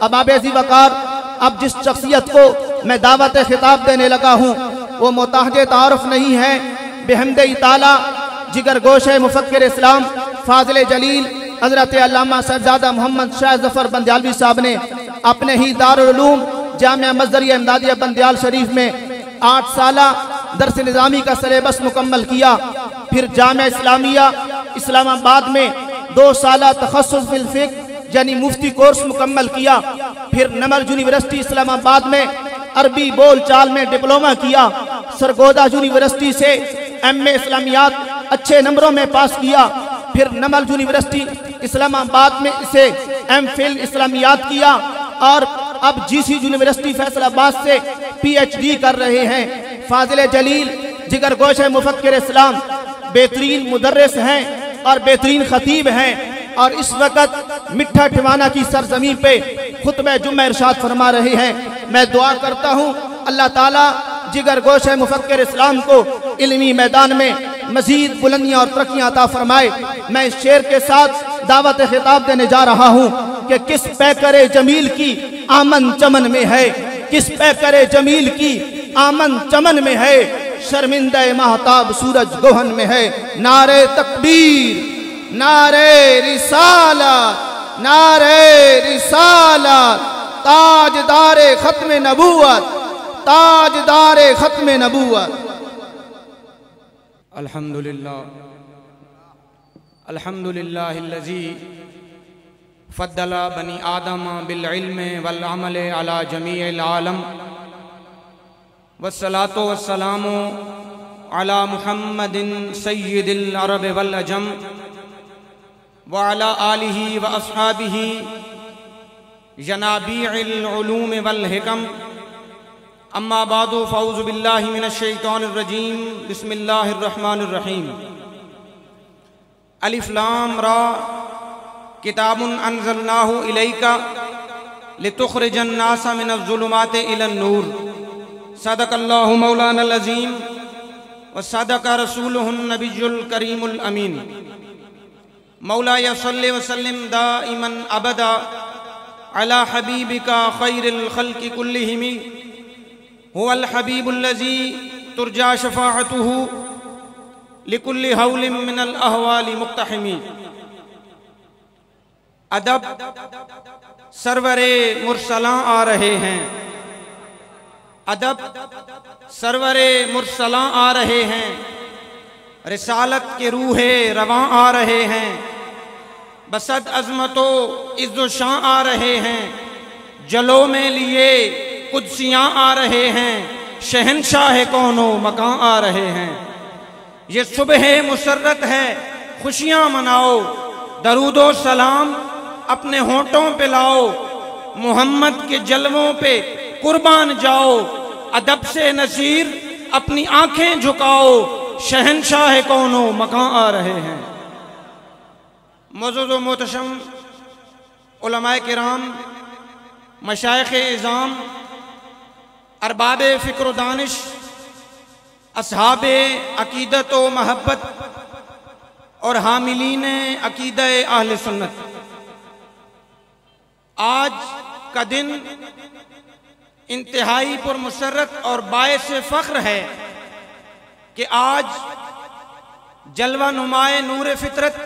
اباب ذی وقار، اب جس شخصیت کو میں دعوت خطاب دینے لگا ہوں وہ محتاج تعارف نہیں ہے۔ بحمد تعالی جگر گوش مفکر اسلام فاضل جلیل حضرت علامہ صاحبزادہ محمد شاہ ظفر بندیالوی صاحب نے اپنے ہی دارالعلوم جامعہ مزدریہ امدادیہ بندیال شریف میں 8 سالہ درس نظامی کا سلیبس مکمل کیا، پھر جامعہ اسلامیہ اسلام آباد میں 2 سالہ تخصص فی الفقہ یعنی مفتی کورس مکمل کیا، پھر نمر یونیورسٹی اسلام آباد میں عربی بول چال میں ڈپلومہ کیا، سرگودا یونیورسٹی سے ایم اے اسلامیات اچھے نمبروں میں پاس کیا، پھر نمر یونیورسٹی اسلام آباد میں اسے ایم فل اسلامیات کیا، اور اب جی سی یونیورسٹی فیصل آباد سے پی ایچ ڈی کر رہے ہیں۔ فاضل جلیل جگر گوش مفکر اسلام بہترین مدرس ہیں اور بہترین خطیب ہیں، اور اس وقت مٹھا ٹھوانہ کی سرزمین پہ خطبہ جمعہ ارشاد فرما رہے ہیں۔ میں دعا کرتا ہوں اللہ تعالیٰ جگر گوش مفکر اسلام کو علمی میدان میں مزید بلندیاں اور ترقیاں عطا فرمائے۔ میں اس شعر کے ساتھ دعوت خطاب دینے جا رہا ہوں کہ کس پیکر جمیل کی آمن چمن میں ہے، کس پیکر جمیل کی آمن چمن میں ہے، شرمندہ ماہتاب سورج گوہن میں ہے۔ نعرہ تکبیر، نعرہ رسالت، نعرہ رسالت، تاجدار ختم نبوت، تاجدار ختم نبوت۔ الحمدللہ الذی فضل بنی آدم بالعلم والعمل علی جمیع العالم، والصلاة والسلام علی محمد سید العرب والعجم، وعلی آلہ واصحابہ ینابیع العلوم والحکم۔ اما بعد فاعوذ باللہ من الشیطان الرجیم، بسم اللہ الرحمن الرحیم۔ الف لام را کتاب انزلناہ الیک لتخرج الناس من الظلمات الی النور، صدق اللہ مولانا العظیم وصدق رسولہ النبی الکریم الامین۔ مولاي صل وسلم دائما ابدا على حبيبك خير الخلق كلهم، هو الحبيب الذي ترجى شفاعته لكل هول من الاهوال مقتحم۔ ادب سرور مرسلاں آ رہے ہیں، ادب سرور مرسلاں آ رہے ہیں، رسالت کے روح رواں آ رہے ہیں، بسد عظمت و عز و شان آ رہے ہیں، جلو میں لیے قدسیاں آ رہے ہیں، شہنشاہ کون و مکان آ رہے ہیں۔ یہ صبح مسرت ہے، خوشیاں مناؤ، درود و سلام اپنے ہونٹوں پہ لاؤ، محمد کے جلووں پہ قربان جاؤ، ادب سے نصیر اپنی آنکھیں جھکاؤ، شہنشاہ کون و مکان آ رہے ہیں۔ معزز و محتشم علماء کرام، مشائخ اعظام، ارباب فکر و دانش، اصحاب عقیدت و محبت اور حاملین عقیدہ اہل سنت، آج کا دن انتہائی پر مسرت اور باعث فخر ہے کہ آج جلوہ نمائے نور فطرت،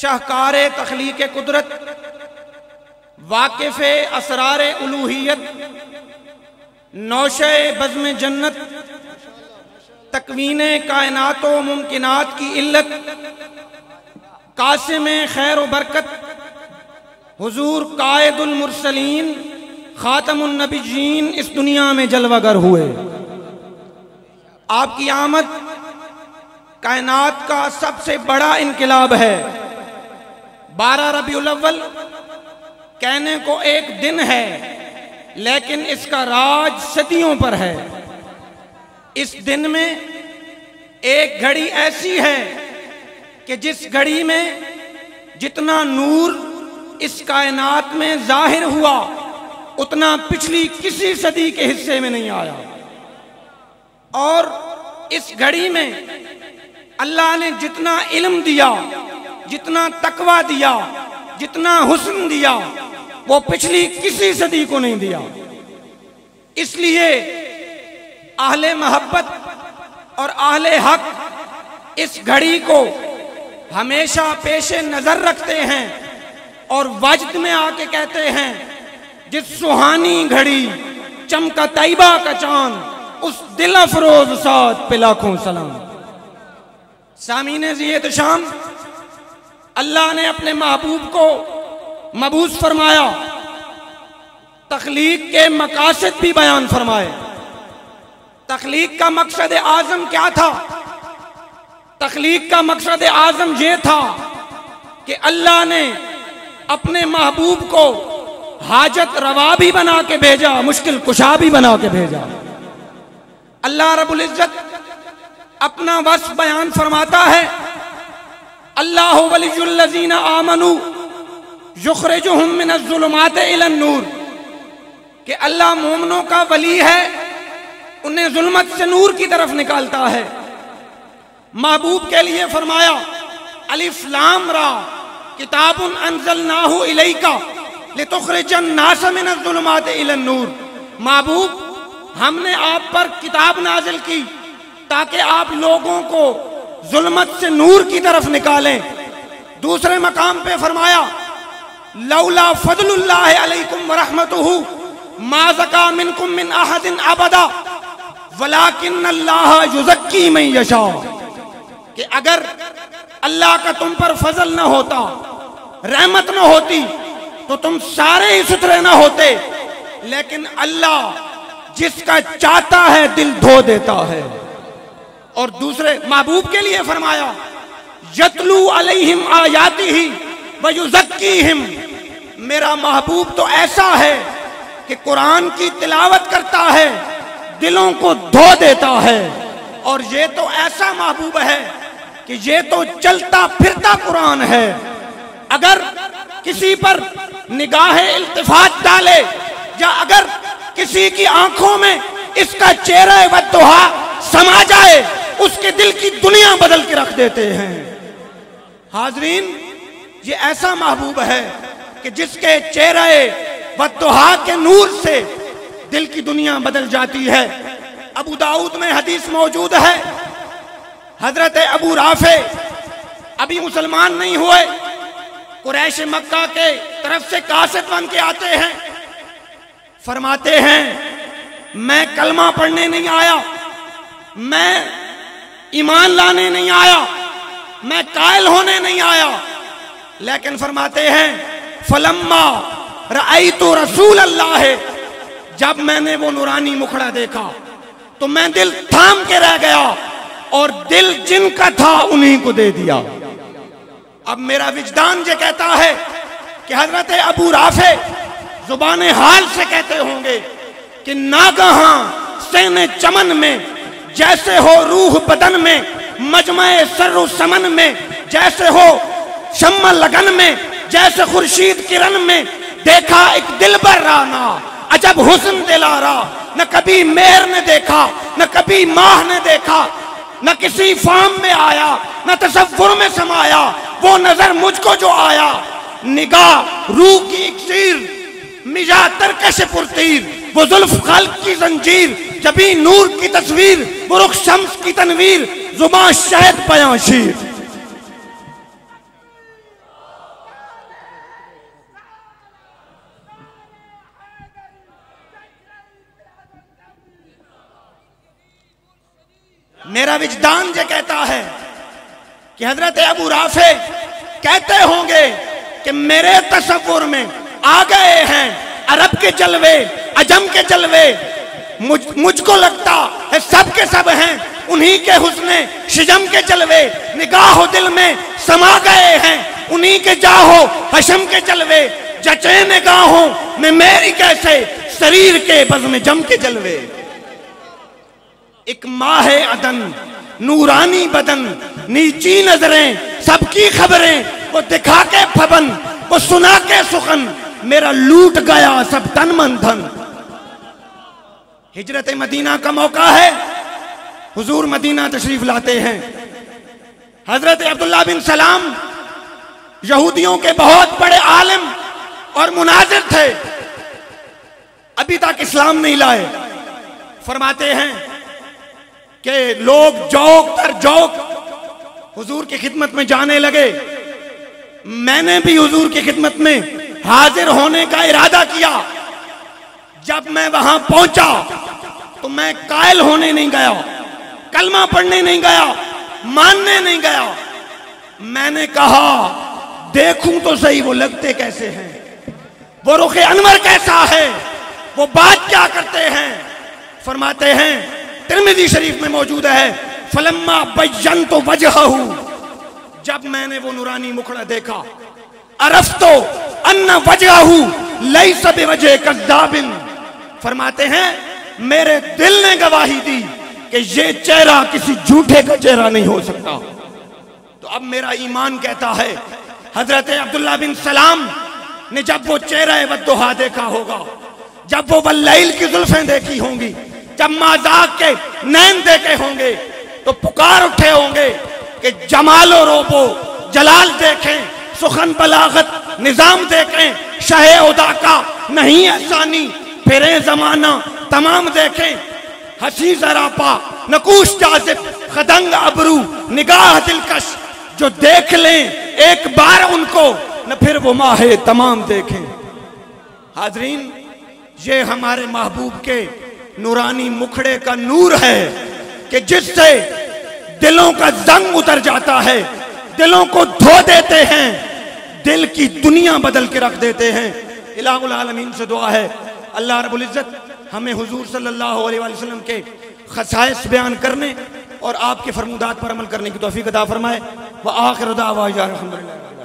شاہکار تخلیق قدرت، واقف اسرار الوہیت، نوشہ بزم جنت، تکوین کائنات و ممکنات کی علت، قاسم خیر و برکت، حضور قائد المرسلین خاتم النبیین اس دنیا میں جلوہ گر ہوئے۔ آپ کی آمد کائنات کا سب سے بڑا انقلاب ہے۔ 12 ربیع الاول کہنے کو ایک دن ہے، لیکن اس کا راج صدیوں پر ہے۔ اس دن میں ایک گھڑی ایسی ہے کہ جس گھڑی میں جتنا نور اس کائنات میں ظاہر ہوا اتنا پچھلی کسی صدی کے حصے میں نہیں آیا، اور اس گھڑی میں اللہ نے جتنا علم دیا، جتنا تقوی دیا، جتنا حسن دیا، وہ پچھلی کسی صدی کو نہیں دیا۔ اس لیے اہل محبت اور اہل حق اس گھڑی کو ہمیشہ پیش نظر رکھتے ہیں اور وجد میں آ کے کہتے ہیں جس سہانی گھڑی چمکا طیبہ کا چاند اس دل افروز ساتھ پہ لاکھوں سلام۔ سامعین ذی احتشام، اللہ نے اپنے محبوب کو مبعوث فرمایا، تخلیق کے مقاصد بھی بیان فرمائے۔ تخلیق کا مقصد اعظم کیا تھا؟ تخلیق کا مقصد اعظم یہ تھا کہ اللہ نے اپنے محبوب کو حاجت روا بھی بنا کے بھیجا، مشکل کشا بھی بنا کے بھیجا۔ اللہ رب العزت اپنا وصف بیان فرماتا ہے، اللہ ولی الذین آمنوا یخرجہم من الظلمات الی النور، کہ اللہ مومنوں کا ولی ہے، انہیں ظلمت سے نور کی طرف نکالتا ہے۔ محبوب کے لیے فرمایا الف لام را کتاب انزلناہ الیک لتخرج الناس من الظلمات الی النور، محبوب ہم نے آپ پر کتاب نازل کی تاکہ آپ لوگوں کو ظلمت سے نور کی طرف نکالیں۔ دوسرے مقام پہ فرمایا لولا فضل اللہ علیکم ورحمتہ ما زکا منکم من احد ابدا ولیکن اللہ یزکی من یشاء، کہ اگر اللہ کا تم پر فضل نہ ہوتا، رحمت نہ ہوتی تو تم سارے ہی ستھرے نہ ہوتے، لیکن اللہ جس کا چاہتا ہے دل دھو دیتا ہے۔ اور دوسرے محبوب کے لیے فرمایا یتلو علیہم آیاتہ ویزکیہم، میرا محبوب تو ایسا ہے کہ قرآن کی تلاوت کرتا ہے، دلوں کو دھو دیتا ہے۔ اور یہ تو ایسا محبوب ہے کہ یہ تو چلتا پھرتا قرآن ہے، اگر کسی پر نگاہ التفات ڈالے یا اگر کسی کی آنکھوں میں اس کا چہرہ والضحیٰ سما جائے، اس کے دل کی دنیا بدل کے رکھ دیتے ہیں۔ حاضرین، یہ ایسا محبوب ہے کہ جس کے چہرہ والضحیٰ کے نور سے دل کی دنیا بدل جاتی ہے۔ ابو داؤد میں حدیث موجود ہے، حضرت ابو رافع ابھی مسلمان نہیں ہوئے، قریش مکہ کے طرف سے قاصد بن کے آتے ہیں، فرماتے ہیں میں کلمہ پڑھنے نہیں آیا، میں ایمان لانے نہیں آیا، میں قائل ہونے نہیں آیا، لیکن فرماتے ہیں فلما رأیت رسول اللہ، جب میں نے وہ نورانی مکھڑا دیکھا تو میں دل تھام کے رہ گیا اور دل جن کا تھا انہی کو دے دیا۔ اب میرا وجدان یہ کہتا ہے کہ حضرت ابو رافع زبان حال سے کہتے ہوں گے کہ ناگہاں سین چمن میں جیسے ہو روح بدن میں، مجمع سر و سمن میں جیسے ہو شمع لگن میں، جیسے خورشید کرن میں دیکھا ایک دلبر رانا، عجب حسن دلارا، نہ کبھی مہر نے دیکھا، نہ کبھی ماہ نے دیکھا، نہ کسی فام میں آیا، نہ تصور میں سمایا، وہ نظر مجھ کو جو آیا، نگاہ روح کی اکسیر، مجا ترکش پرتیر، وہ زلف خلق کی زنجیر، جبی نور کی تصویر، وہ رخ شمس کی تنویر، زبان شہد بیاں شیر۔ میرا وجدان یہ کہتا ہے کہ حضرت ابو رافع کہتے ہوں گے کہ میرے تصور میں آ گئے ہیں عرب کے جلوے، عجم کے جلوے، مجھ کو لگتا ہے سب کے سب ہیں انہی کے حسن شجم کے جلوے، نگاہ و دل میں سما گئے ہیں انہی کے جاہو حشم کے جلوے، جچے نگاہوں میں میری کیسے سریر کے بزم جم کے جلوے۔ ایک ماہ عدن، نورانی بدن، نیچی نظریں، سب کی خبریں، وہ دکھا کے پھبن، وہ سنا کے سخن، میرا لوٹ گیا سب تن من دھن۔ ہجرت مدینہ کا موقع ہے، حضور مدینہ تشریف لاتے ہیں۔ حضرت عبداللہ بن سلام یہودیوں کے بہت بڑے عالم اور مناظر تھے، ابھی تک اسلام نہیں لائے۔ فرماتے ہیں کہ لوگ جوک در جوک حضور کی خدمت میں جانے لگے۔ میں نے بھی حضور کی خدمت میں حاضر ہونے کا ارادہ کیا۔ جب میں وہاں پہنچا تو میں قائل ہونے نہیں گیا، کلمہ پڑھنے نہیں گیا، ماننے نہیں گیا۔ میں نے کہا دیکھوں تو صحیح وہ لگتے کیسے ہیں، وہ رخ انور کیسا ہے، وہ بات کیا کرتے ہیں۔ فرماتے ہیں ترمذی شریف میں موجود ہے، فلما بینت وجہہ، جب میں نے وہ نورانی مکھڑا دیکھا، عرفت ان وجہہ لیس بوجہ کذاب، فرماتے ہیں میرے دل نے گواہی دی کہ یہ چہرہ کسی جھوٹے کا چہرہ نہیں ہو سکتا۔ تو اب میرا ایمان کہتا ہے حضرت عبداللہ بن سلام نے جب وہ چہرہ والضحیٰ دیکھا ہوگا، جب وہ واللیل کی زلفیں دیکھی ہوں گی، جب مازاق کے نین دیکھے ہوں گے تو پکار اٹھے ہوں گے کہ جمال و روب و جلال دیکھیں، سخن بلاغت نظام دیکھیں، شہ ادا کا نہیں احسانی، پھریں زمانہ تمام دیکھیں، ہنسی زراپا نقوش جاذب خدنگ ابرو نگاہ دلکش، جو دیکھ لیں ایک بار ان کو نہ پھر وہ ماہ تمام دیکھیں۔ حاضرین، یہ ہمارے محبوب کے نورانی مکھڑے کا نور ہے کہ جس سے دلوں کا زنگ اتر جاتا ہے، دلوں کو دھو دیتے ہیں، دل کی دنیا بدل کے رکھ دیتے ہیں۔ الہ العالمین سے دعا ہے اللہ رب العزت ہمیں حضور صلی اللہ علیہ وآلہ وسلم کے خصائص بیان کرنے اور آپ کے فرمودات پر عمل کرنے کی توفیق عطا فرمائے۔ وآخر دعوانا الحمدللہ۔